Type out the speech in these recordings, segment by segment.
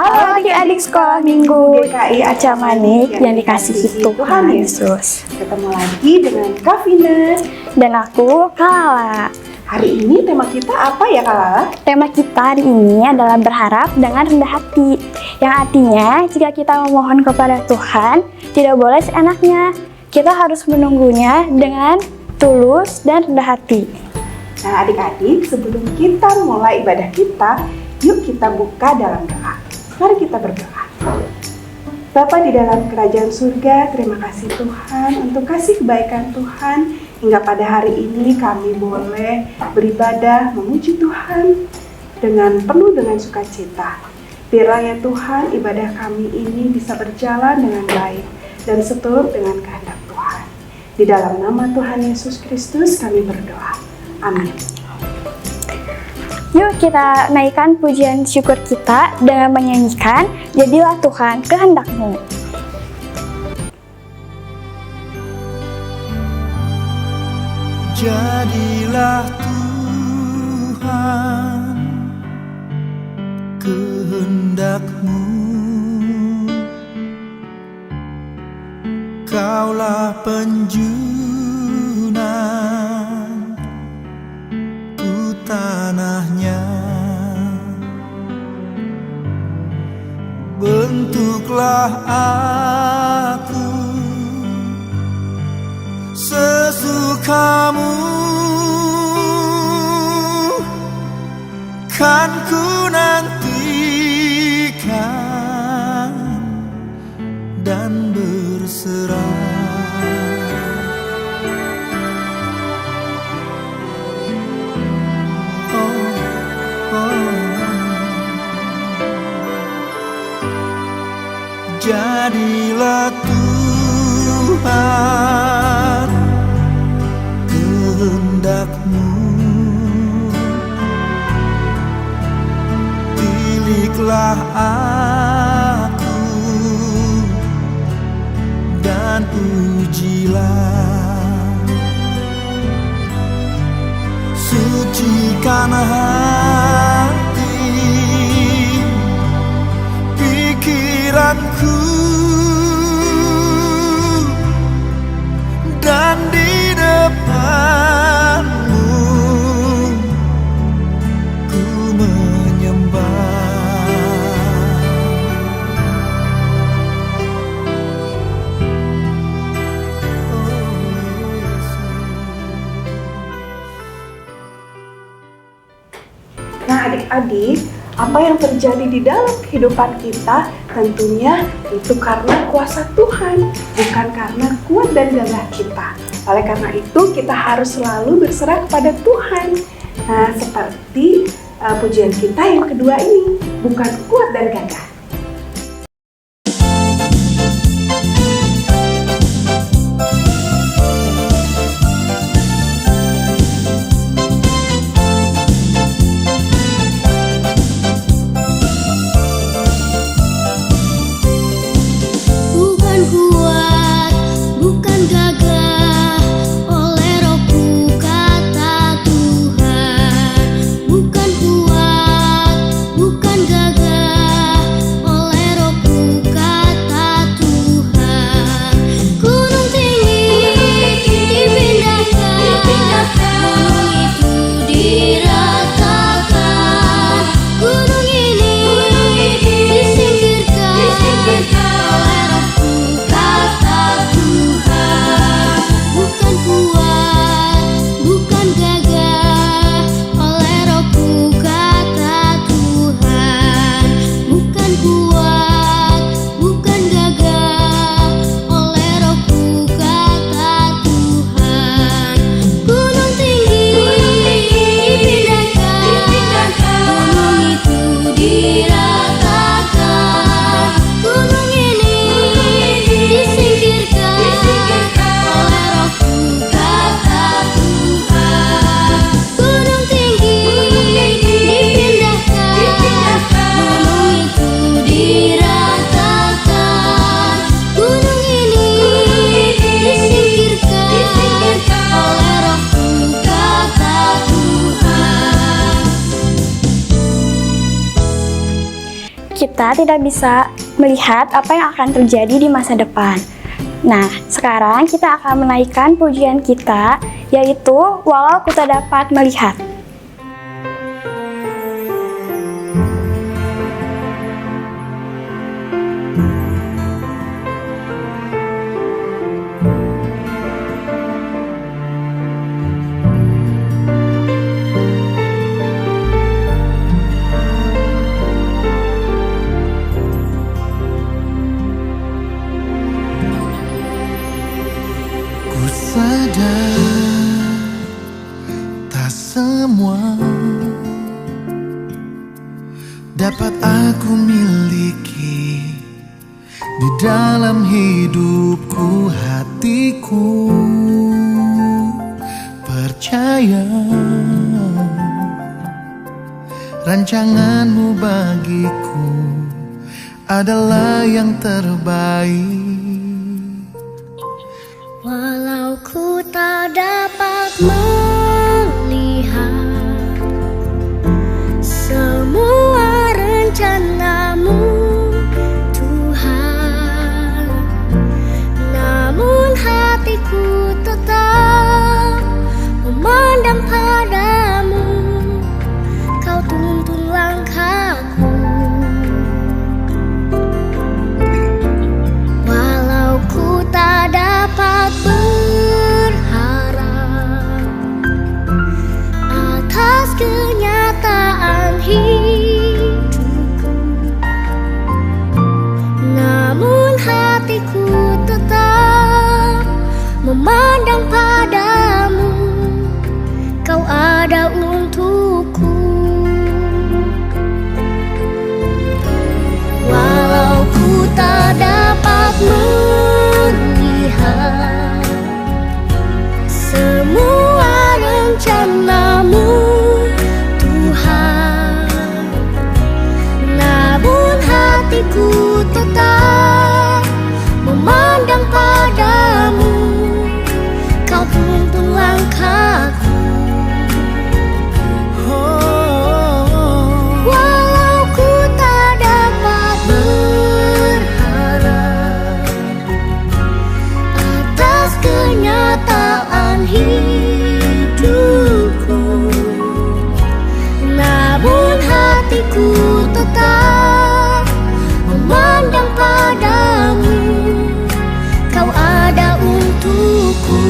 Halo adik-adik sekolah minggu GKI Aca Manik yang dikasihi Tuhan Yesus. Ketemu lagi dengan Kak Vina dan aku Kalala. Hari ini tema kita apa ya Kalala? Tema kita hari ini adalah berharap dengan rendah hati. Yang artinya jika kita memohon kepada Tuhan tidak boleh seenaknya. Kita harus menunggunya dengan tulus dan rendah hati. Nah adik-adik, sebelum kita mulai ibadah kita, yuk kita buka dalam doa. Mari kita berdoa. Bapa di dalam kerajaan surga, terima kasih Tuhan untuk kasih kebaikan Tuhan hingga pada hari ini kami boleh beribadah memuji Tuhan penuh dengan sukacita. Biarlah ya Tuhan ibadah kami ini bisa berjalan dengan baik dan seturut dengan kehendak Tuhan. Di dalam nama Tuhan Yesus Kristus kami berdoa. Amin. Yuk kita naikkan pujian syukur kita dengan menyanyikan Jadilah Tuhan Kehendak-Mu. Jadilah Tuhan kehendak-Mu, Kaulah penjunan ku tanahnya. Bentuklah aku sesukamu, kan ku nantikan dan berserah. Jadilah Tuhan kehendak-Mu, pilihlah aku dan ujilah, sucikan hati pikiranku, dan di depan-Mu ku menyembah. Nah adik-adik, apa yang terjadi di dalam kehidupan kita tentunya itu karena kuasa Tuhan, bukan karena kuat dan gagah kita. Oleh karena itu kita harus selalu berserah kepada Tuhan. Nah seperti pujian kita yang kedua ini, bukan kuat dan gagah. kita tidak bisa melihat apa yang akan terjadi di masa depan. Nah, sekarang kita akan menaikkan pujian kita, yaitu walau ku tak dapat melihat. Ku sadar tak semua dapat aku miliki di dalam hidupku, hatiku percaya rancanganmu bagiku adalah yang terbaik. Walau ku tak dapat melihat semua rencanamu, Tuhan, namun hatiku tetap memandang padamu. Kau tuntun langkahku. Walau ku tak dapat berharap atas kenyataan hidupku, namun hatiku tetap memandang padamu. Kau ada untukku. Walau ku tak dapat melihat semua rencanamu, Tuhan, namun hatiku tetap memandang padamu. Kau tuntun langkahku. Walau ku tak dapat berharap atas kenyataan hidupku, namun hatiku tetap memandang padamu. Kau ada untukku.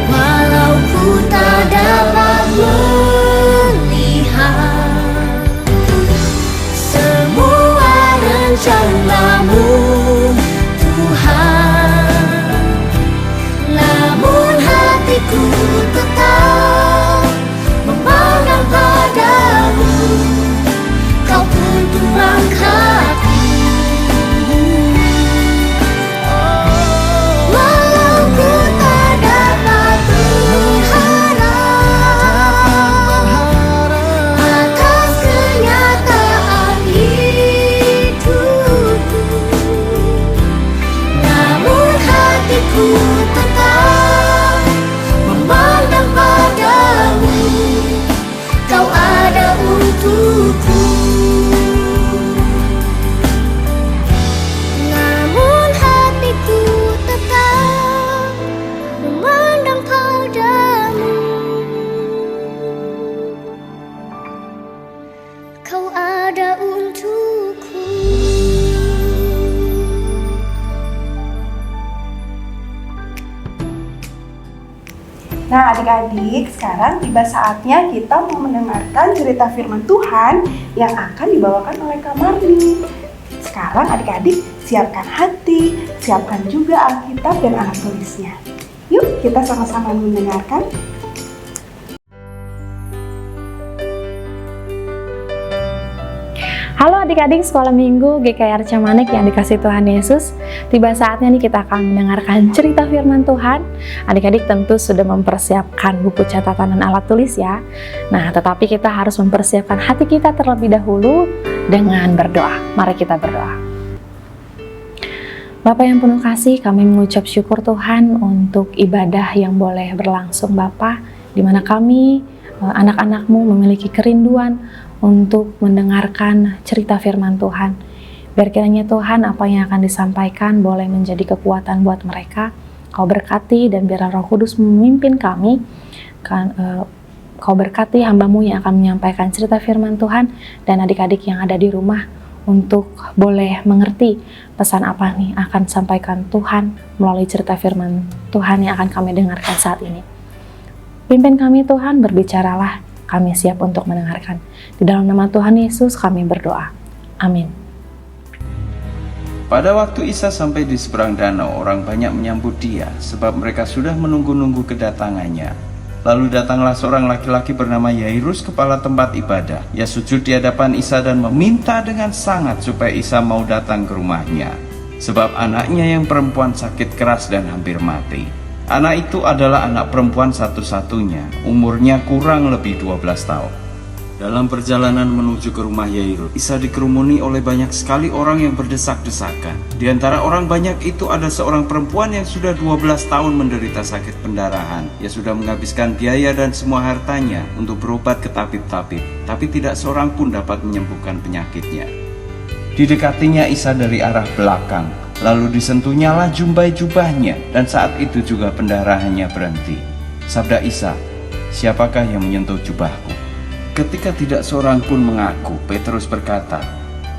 Walau ku tak dapat melihat semua rencanamu, Tuhan, namun hatiku tetap memandang padamu. Kau tuntun langkahku. Walau ku tak dapat berharap atas kenyataan hidupku, namun hatiku tetap memandang padamu. Kau ada untukku. Namun hatiku tetap memandang padamu. Kau ada untukku. Nah, adik-adik, sekarang tiba saatnya kita mau mendengarkan cerita firman Tuhan yang akan dibawakan oleh Kak Marni. Sekarang adik-adik siapkan hati, siapkan juga Alkitab dan alat tulisnya. Yuk, kita sama-sama mendengarkan. Halo adik-adik sekolah minggu GKR Camanik yang dikasih Tuhan Yesus. Tiba saatnya nih kita akan mendengarkan cerita firman Tuhan. Adik-adik tentu sudah mempersiapkan buku catatan dan alat tulis ya. Nah, tetapi kita harus mempersiapkan hati kita terlebih dahulu dengan berdoa. Mari kita berdoa. Bapa yang penuh kasih, kami mengucap syukur Tuhan untuk ibadah yang boleh berlangsung Bapa, di mana kami anak-anak-Mu memiliki kerinduan untuk mendengarkan cerita firman Tuhan. Biar kiranya Tuhan apa yang akan disampaikan boleh menjadi kekuatan buat mereka. Kau berkati dan biar Roh Kudus memimpin kami. Kau berkati hamba-Mu yang akan menyampaikan cerita firman Tuhan dan adik-adik yang ada di rumah untuk boleh mengerti pesan apa nih akan sampaikan Tuhan melalui cerita firman Tuhan yang akan kami dengarkan saat ini. Pimpin kami Tuhan, berbicaralah, kami siap untuk mendengarkan. Di dalam nama Tuhan Yesus kami berdoa. Amin. Pada waktu Isa sampai di seberang danau, orang banyak menyambut dia, sebab mereka sudah menunggu-nunggu kedatangannya. Lalu datanglah seorang laki-laki bernama Yairus, kepala tempat ibadah. Ia sujud di hadapan Isa dan meminta dengan sangat supaya Isa mau datang ke rumahnya, sebab anaknya yang perempuan sakit keras dan hampir mati. Anak itu adalah anak perempuan satu-satunya, umurnya kurang lebih 12 tahun. Dalam perjalanan menuju ke rumah Yairus, Isa dikerumuni oleh banyak sekali orang yang berdesak-desakan. Di antara orang banyak itu ada seorang perempuan yang sudah 12 tahun menderita sakit pendarahan. Ia sudah menghabiskan biaya dan semua hartanya untuk berobat ke tabib-tabib, tapi tidak seorang pun dapat menyembuhkan penyakitnya. Didekatinya Isa dari arah belakang, lalu disentuhnyalah jumbai jubahnya, dan saat itu juga pendarahannya berhenti. Sabda Isa, "Siapakah yang menyentuh jubahku?" Ketika tidak seorang pun mengaku, Petrus berkata,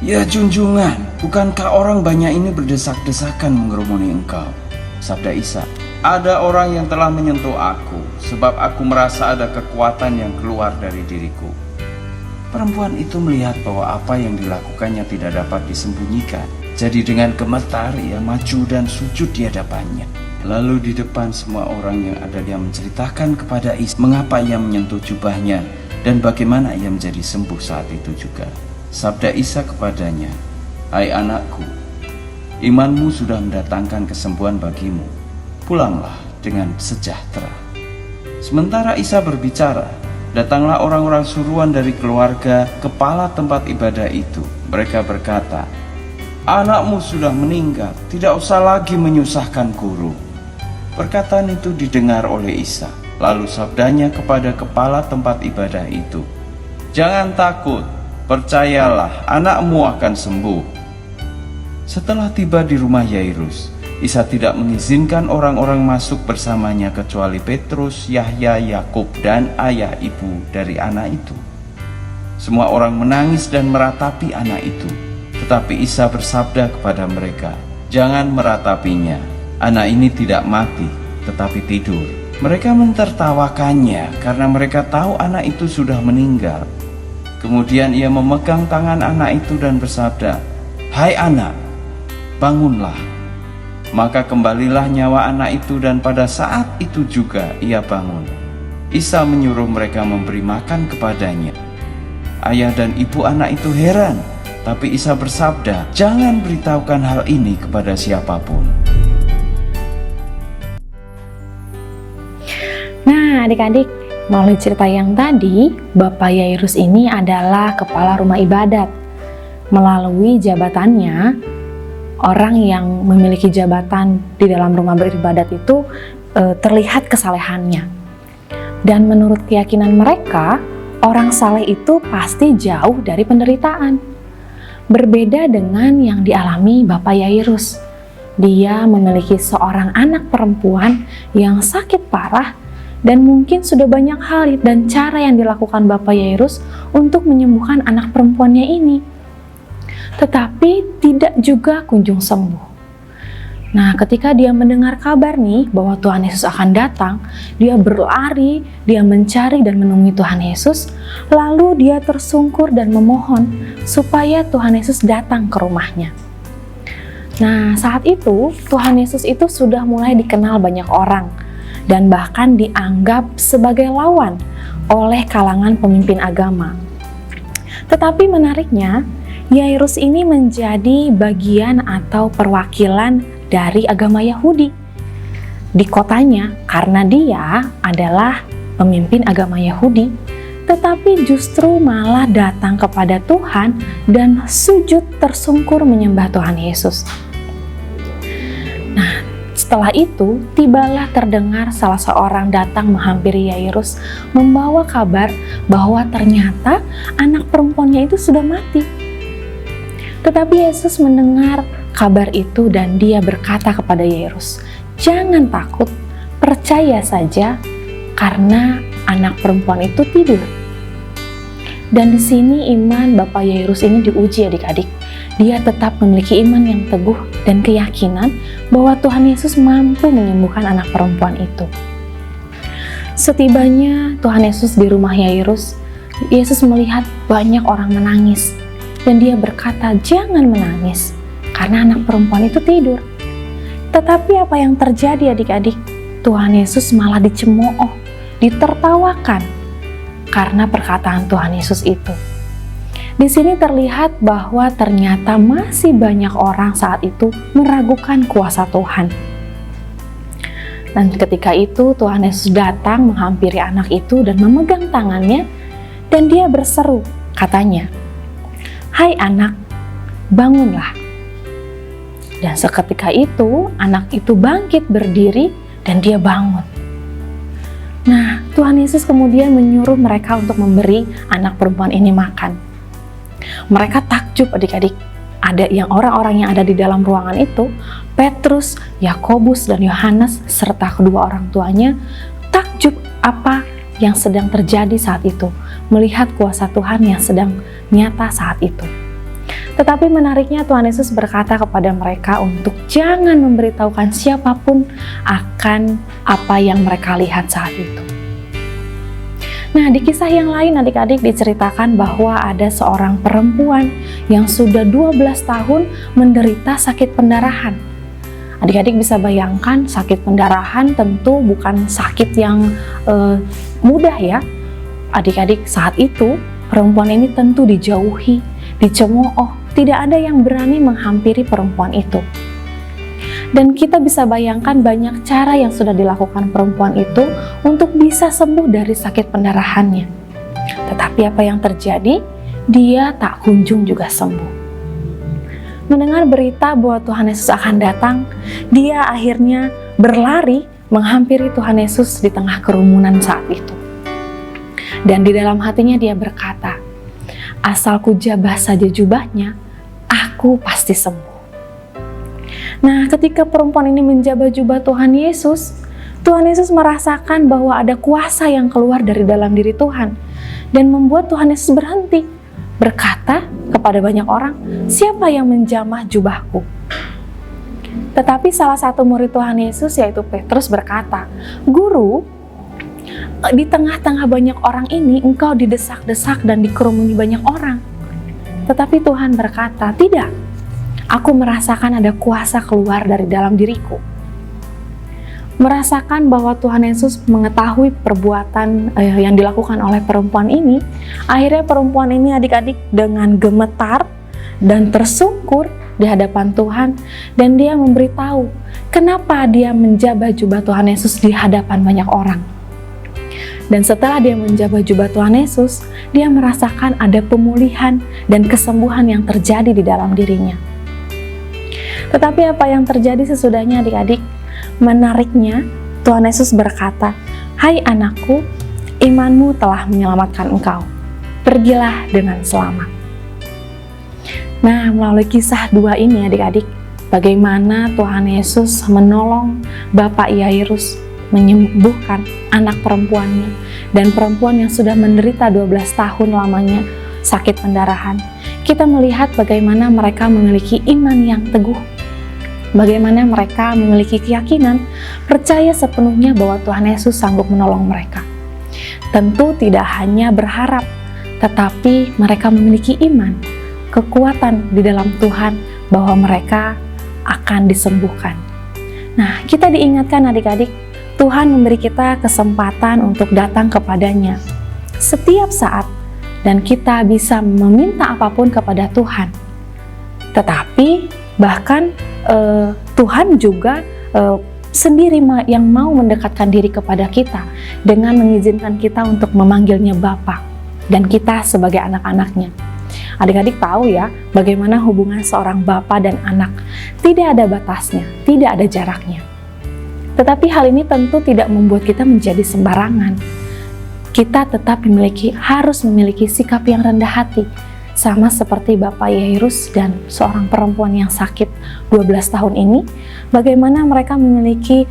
"Ya junjungan, bukankah orang banyak ini berdesak-desakan mengerumuni engkau?" Sabda Isa, "Ada orang yang telah menyentuh aku, sebab aku merasa ada kekuatan yang keluar dari diriku." Perempuan itu melihat bahwa apa yang dilakukannya tidak dapat disembunyikan. Jadi dengan gemetar ia maju dan sujud di hadapannya. Lalu di depan semua orang yang ada dia menceritakan kepada Isa mengapa ia menyentuh jubahnya dan bagaimana ia menjadi sembuh saat itu juga. Sabda Isa kepadanya, "Hai anakku, imanmu sudah mendatangkan kesembuhan bagimu. Pulanglah dengan sejahtera." Sementara Isa berbicara, datanglah orang-orang suruhan dari keluarga kepala tempat ibadah itu. Mereka berkata, "Anakmu sudah meninggal, tidak usah lagi menyusahkan guru." Perkataan itu didengar oleh Isa. Lalu sabdanya kepada kepala tempat ibadah itu, "Jangan takut, percayalah, anakmu akan sembuh." Setelah tiba di rumah Yairus, Isa tidak mengizinkan orang-orang masuk bersamanya kecuali Petrus, Yahya, Yakub, dan ayah ibu dari anak itu. Semua orang menangis dan meratapi anak itu. Tetapi Isa bersabda kepada mereka, "Jangan meratapinya, anak ini tidak mati, tetapi tidur." Mereka mentertawakannya karena mereka tahu anak itu sudah meninggal. Kemudian ia memegang tangan anak itu dan bersabda, "Hai anak, bangunlah." Maka kembalilah nyawa anak itu dan pada saat itu juga ia bangun. Isa menyuruh mereka memberi makan kepadanya. Ayah dan ibu anak itu heran, tapi Isa bersabda, "Jangan beritahukan hal ini kepada siapapun." Nah adik-adik, melalui cerita yang tadi, Bapak Yairus ini adalah kepala rumah ibadat. Melalui jabatannya, orang yang memiliki jabatan di dalam rumah beribadat itu terlihat kesalehannya. Dan menurut keyakinan mereka, orang saleh itu pasti jauh dari penderitaan. Berbeda dengan yang dialami Bapak Yairus. Dia memiliki seorang anak perempuan yang sakit parah dan mungkin sudah banyak hal dan cara yang dilakukan Bapak Yairus untuk menyembuhkan anak perempuannya ini. Tetapi tidak juga kunjung sembuh. Nah, ketika dia mendengar kabar nih bahwa Tuhan Yesus akan datang, dia berlari, dia mencari dan menemui Tuhan Yesus, lalu dia tersungkur dan memohon supaya Tuhan Yesus datang ke rumahnya. Nah, saat itu Tuhan Yesus itu sudah mulai dikenal banyak orang dan bahkan dianggap sebagai lawan oleh kalangan pemimpin agama. Tetapi menariknya, Yairus ini menjadi bagian atau perwakilan dari agama Yahudi di kotanya karena dia adalah pemimpin agama Yahudi, tetapi justru malah datang kepada Tuhan dan sujud tersungkur menyembah Tuhan Yesus. Nah, setelah itu tibalah terdengar salah seorang datang menghampiri Yairus membawa kabar bahwa ternyata anak perempuannya itu sudah mati. Tetapi Yesus mendengar kabar itu dan dia berkata kepada Yairus, "Jangan takut, percaya saja karena anak perempuan itu tidur." Dan di sini iman Bapak Yairus ini diuji adik-adik. Dia tetap memiliki iman yang teguh dan keyakinan bahwa Tuhan Yesus mampu menyembuhkan anak perempuan itu. Setibanya Tuhan Yesus di rumah Yairus, Yesus melihat banyak orang menangis. Dan dia berkata, "Jangan menangis, karena anak perempuan itu tidur." Tetapi apa yang terjadi adik-adik? Tuhan Yesus malah dicemooh, ditertawakan karena perkataan Tuhan Yesus itu. Di sini terlihat bahwa ternyata masih banyak orang saat itu meragukan kuasa Tuhan. Dan ketika itu Tuhan Yesus datang menghampiri anak itu dan memegang tangannya dan dia berseru, katanya, "Hai anak, bangunlah." Dan seketika itu anak itu bangkit berdiri dan dia bangun. Nah, Tuhan Yesus kemudian menyuruh mereka untuk memberi anak perempuan ini makan. Mereka takjub adik-adik. Ada yang orang-orang yang ada di dalam ruangan itu, Petrus, Yakobus, dan Yohanes serta kedua orang tuanya takjub apa yang sedang terjadi saat itu, melihat kuasa Tuhan yang sedang nyata saat itu. Tetapi menariknya Tuhan Yesus berkata kepada mereka untuk jangan memberitahukan siapapun akan apa yang mereka lihat saat itu. Nah, di kisah yang lain adik-adik diceritakan bahwa ada seorang perempuan yang sudah 12 tahun menderita sakit pendarahan. Adik-adik bisa bayangkan sakit pendarahan tentu bukan sakit yang mudah ya. Adik-adik saat itu perempuan ini tentu dijauhi, dicemooh, tidak ada yang berani menghampiri perempuan itu. Dan kita bisa bayangkan banyak cara yang sudah dilakukan perempuan itu untuk bisa sembuh dari sakit pendarahannya. Tetapi apa yang terjadi? Dia tak kunjung juga sembuh. Mendengar berita bahwa Tuhan Yesus akan datang, dia akhirnya berlari menghampiri Tuhan Yesus di tengah kerumunan saat itu. Dan di dalam hatinya dia berkata, "Asal kujabah saja jubahnya, aku pasti sembuh." Nah, ketika perempuan ini menjabah jubah Tuhan Yesus merasakan bahwa ada kuasa yang keluar dari dalam diri Tuhan dan membuat Tuhan Yesus berhenti, berkata kepada banyak orang, "Siapa yang menjamah jubahku?" Tetapi salah satu murid Tuhan Yesus yaitu Petrus berkata, "Guru, di tengah-tengah banyak orang ini engkau didesak-desak dan dikerumuni banyak orang." Tetapi Tuhan berkata, "Tidak, aku merasakan ada kuasa keluar dari dalam diriku." Merasakan bahwa Tuhan Yesus mengetahui perbuatan yang dilakukan oleh perempuan ini, akhirnya perempuan ini adik-adik dengan gemetar dan tersungkur di hadapan Tuhan, dan dia memberitahu kenapa dia menjabah jubah Tuhan Yesus di hadapan banyak orang. Dan setelah dia menjabah jubah Tuhan Yesus, dia merasakan ada pemulihan dan kesembuhan yang terjadi di dalam dirinya. Tetapi apa yang terjadi sesudahnya adik-adik? Menariknya, Tuhan Yesus berkata, "Hai anakku, imanmu telah menyelamatkan engkau. Pergilah dengan selamat." Nah, melalui kisah 2 ini adik-adik, bagaimana Tuhan Yesus menolong Bapak Yairus menyembuhkan anak perempuannya, dan perempuan yang sudah menderita 12 tahun lamanya sakit pendarahan. Kita melihat bagaimana mereka memiliki iman yang teguh, bagaimana mereka memiliki keyakinan, percaya sepenuhnya bahwa Tuhan Yesus sanggup menolong mereka. Tentu tidak hanya berharap, tetapi mereka memiliki iman, kekuatan di dalam Tuhan bahwa mereka akan disembuhkan. Nah, kita diingatkan adik-adik, Tuhan memberi kita kesempatan untuk datang kepadanya setiap saat dan kita bisa meminta apapun kepada Tuhan. Tetapi bahkan Tuhan juga sendiri yang mau mendekatkan diri kepada kita dengan mengizinkan kita untuk memanggilnya Bapa dan kita sebagai anak-anaknya. Adik-adik tahu ya bagaimana hubungan seorang bapa dan anak. Tidak ada batasnya, tidak ada jaraknya. Tetapi hal ini tentu tidak membuat kita menjadi sembarangan. Kita tetap harus memiliki sikap yang rendah hati, sama seperti Bapak Yairus dan seorang perempuan yang sakit 12 tahun ini. Bagaimana mereka memiliki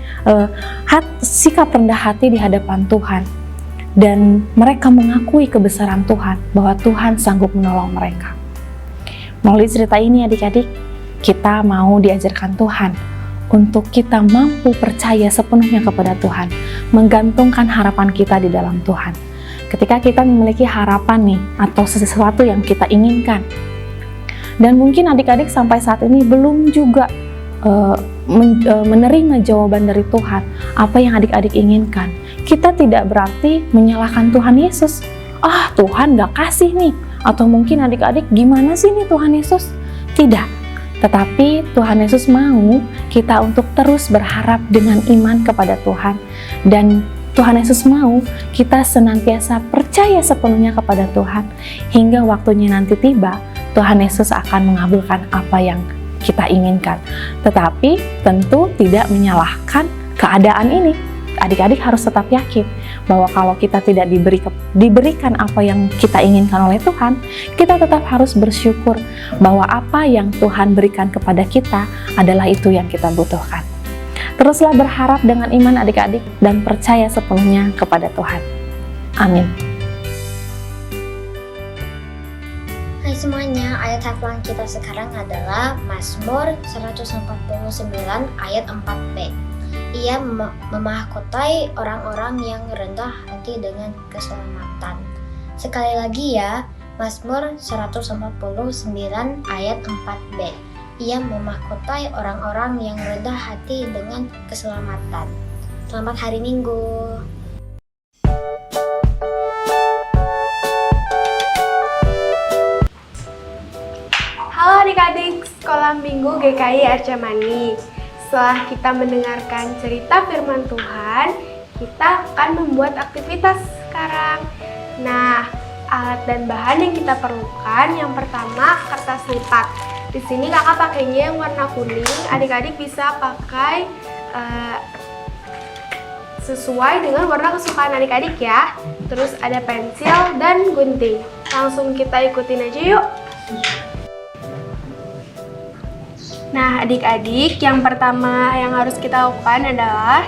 sikap rendah hati di hadapan Tuhan, dan mereka mengakui kebesaran Tuhan, bahwa Tuhan sanggup menolong mereka. Melalui cerita ini adik-adik, kita mau diajarkan Tuhan untuk kita mampu percaya sepenuhnya kepada Tuhan, menggantungkan harapan kita di dalam Tuhan. Ketika kita memiliki harapan nih, atau sesuatu yang kita inginkan, dan mungkin adik-adik sampai saat ini belum juga menerima jawaban dari Tuhan, apa yang adik-adik inginkan, kita tidak berarti menyalahkan Tuhan Yesus. Tuhan gak kasih nih, atau mungkin adik-adik gimana sih nih Tuhan Yesus? Tidak, tetapi Tuhan Yesus mau kita untuk terus berharap dengan iman kepada Tuhan, dan Tuhan Yesus mau kita senantiasa percaya sepenuhnya kepada Tuhan, hingga waktunya nanti tiba, Tuhan Yesus akan mengabulkan apa yang kita inginkan. Tetapi tentu tidak menyalahkan keadaan ini. Adik-adik harus tetap yakin bahwa kalau kita tidak diberikan apa yang kita inginkan oleh Tuhan, kita tetap harus bersyukur bahwa apa yang Tuhan berikan kepada kita adalah itu yang kita butuhkan. Teruslah berharap dengan iman adik-adik dan percaya sepenuhnya kepada Tuhan. Amin. Hai semuanya, ayat hafalan kita sekarang adalah Mazmur 149 ayat 4b. Ia memahkotai orang-orang yang rendah hati dengan keselamatan. Sekali lagi ya, Mazmur 149 ayat 4b. Ia memahkotai orang-orang yang rendah hati dengan keselamatan. Selamat hari Minggu. Halo adik-adik Sekolah Minggu GKI Arcamani. Setelah kita mendengarkan cerita firman Tuhan, kita akan membuat aktivitas sekarang. Nah, alat dan bahan yang kita perlukan, yang pertama kertas lipat. Di sini kakak pakainya yang warna kuning, adik-adik bisa pakai sesuai dengan warna kesukaan adik-adik ya. Terus ada pensil dan gunting. Langsung kita ikutin aja yuk. Nah adik-adik, yang pertama yang harus kita lakukan adalah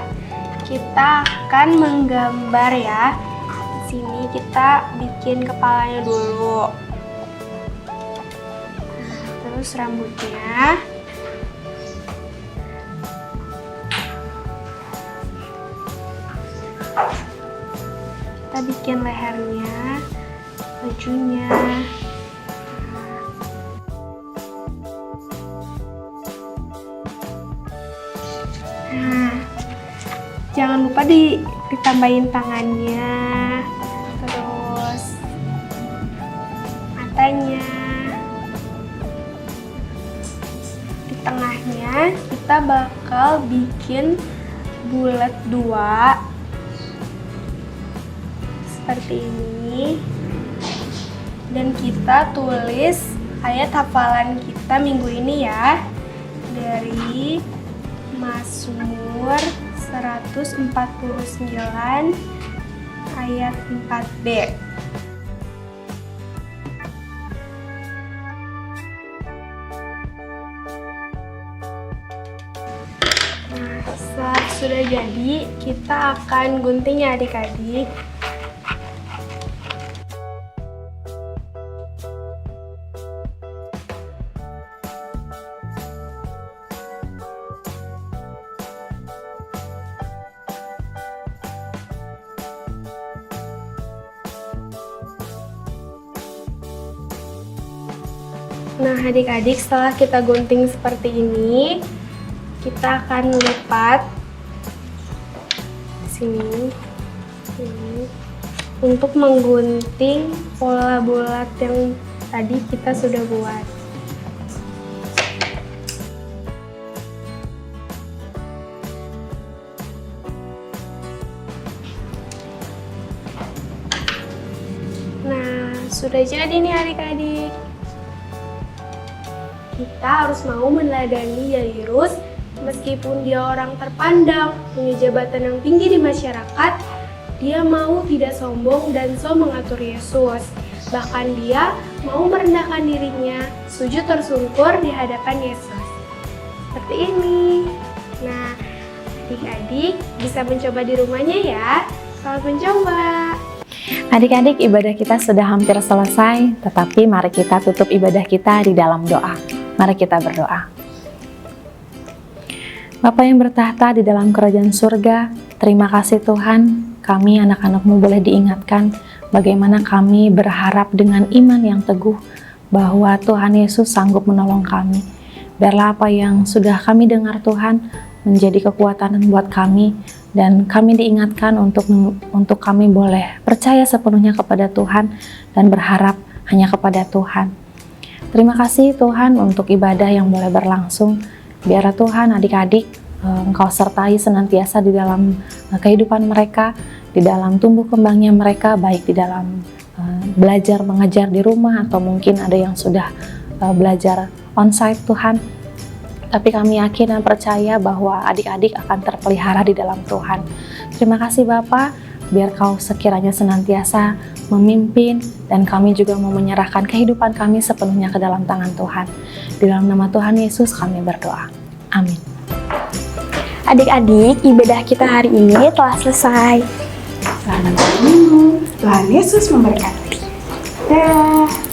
kita akan menggambar ya. Di sini kita bikin kepalanya dulu. Terus rambutnya. Kita bikin lehernya, bajunya. Nah, jangan lupa ditambahin tangannya, terus matanya. Di tengahnya kita bakal bikin bulat 2 seperti ini, dan kita tulis ayat hafalan kita minggu ini ya, dari Mazmur 149 ayat 4b. Nah, setelah sudah jadi, kita akan gunting ya adik-adik. Nah adik-adik, setelah kita gunting seperti ini, kita akan lipat sini, untuk menggunting pola bulat yang tadi kita sudah buat. Nah, sudah jadi nih adik-adik. Kita harus mau meneladani Yairus, meskipun dia orang terpandang, punya jabatan yang tinggi di masyarakat, dia mau tidak sombong dan so mengatur Yesus. Bahkan dia mau merendahkan dirinya, sujud tersungkur di hadapan Yesus. Seperti ini. Nah, adik-adik bisa mencoba di rumahnya ya. Selamat mencoba. Adik-adik, ibadah kita sudah hampir selesai, tetapi mari kita tutup ibadah kita di dalam doa. Mari kita berdoa. Bapa yang bertahta di dalam kerajaan surga, terima kasih Tuhan, kami anak-anak-Mu boleh diingatkan bagaimana kami berharap dengan iman yang teguh bahwa Tuhan Yesus sanggup menolong kami. Biarlah apa yang sudah kami dengar Tuhan menjadi kekuatan buat kami, dan kami diingatkan untuk kami boleh percaya sepenuhnya kepada Tuhan dan berharap hanya kepada Tuhan. Terima kasih Tuhan untuk ibadah yang boleh berlangsung. Biarlah Tuhan adik-adik Engkau sertai senantiasa di dalam kehidupan mereka, di dalam tumbuh kembangnya mereka, baik di dalam belajar mengajar di rumah atau mungkin ada yang sudah belajar onsite Tuhan. Tapi kami yakin dan percaya bahwa adik-adik akan terpelihara di dalam Tuhan. Terima kasih Bapa, biar Kau sekiranya senantiasa memimpin dan kami juga mau menyerahkan kehidupan kami sepenuhnya ke dalam tangan Tuhan. Di dalam nama Tuhan Yesus kami berdoa. Amin. Adik-adik, ibadah kita hari ini telah selesai. Selamat minum. Tuhan Yesus memberkati. Dah.